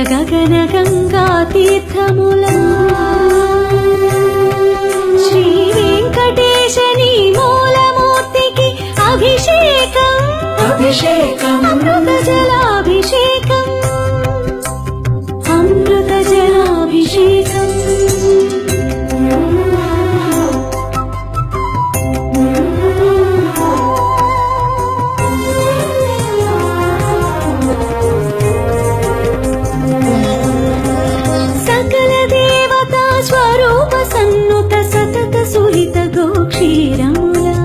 గగన గంగా తీర్థములా శ్రీ వెంకటేశని మూలమూర్తికి అభిషేకం అభిషేకం అమృత జలాభిషేకం అమృత జలాభిషేకం సకల దేవతా స్వరూప సన్నుత సతత సుహిత గోక్షీరములా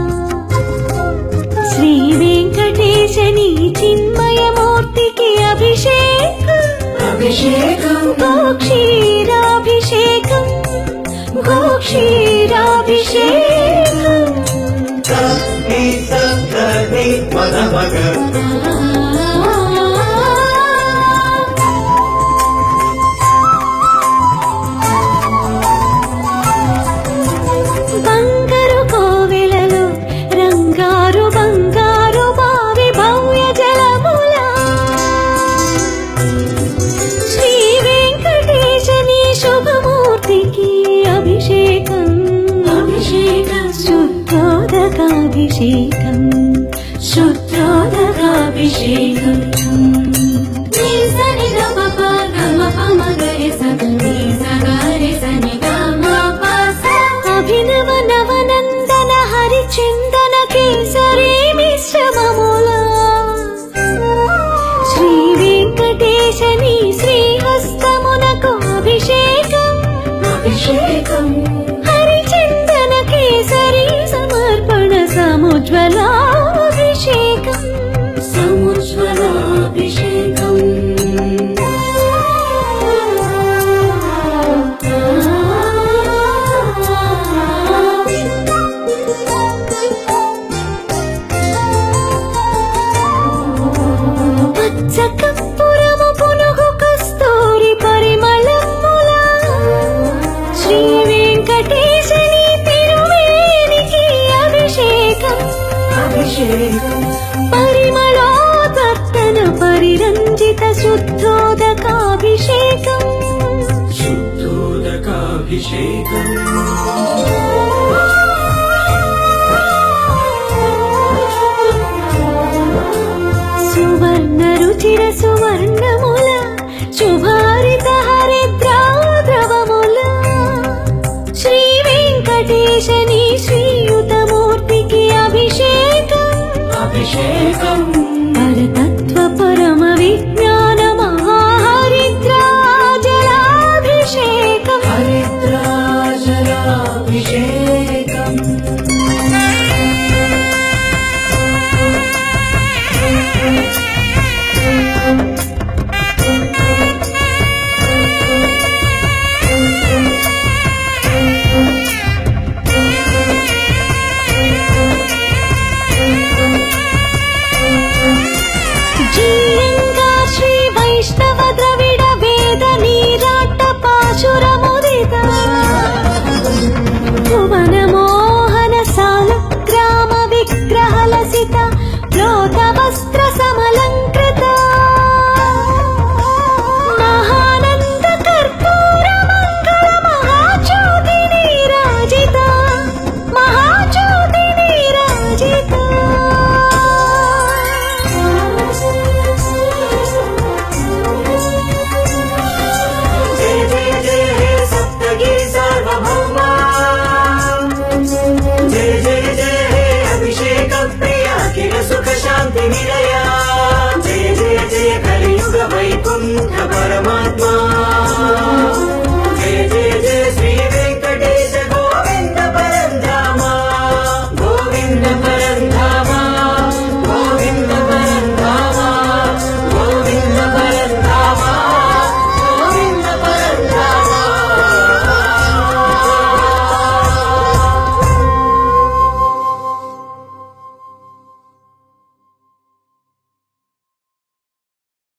శ్రీ వెంకటేశని చిన్మయమూర్తికి అభిషేకం అభిషేకం గోక్షీరాభిషేకం గోక్షీరాభిషేకం నీ సప్తని పదమగ బంగారు కోవెలలో రంగారు బంగారు బావి భవ్య జలములా శ్రీ వెంకటేశని శుభమూర్తికి అభిషేకం అభిషేకం శుద్ధోదకాభిషేకం శుద్ధోదకాభిషేకం అభినవ నవనందన హరిచందన కేసరి మిశ్రమములా శ్రీ వెంకటేశని శ్రీహస్తమునకు అభిషేకం అభిషేకం హరిచందన కేసరి సమర్పణ సముజ్వలాభిషేకం సముజ్వలాభిషేకం పచ్చ కర్పూరము పునుగు కస్తూరి పరిమళములా శ్రీ వెంకటేశని తిరుమేనికి అభిషేకం అభిషేకం పరిమళోదత్తన పరిరంజిత శుద్ధోదకాభిషేకం శుద్ధోదకాభిషేకం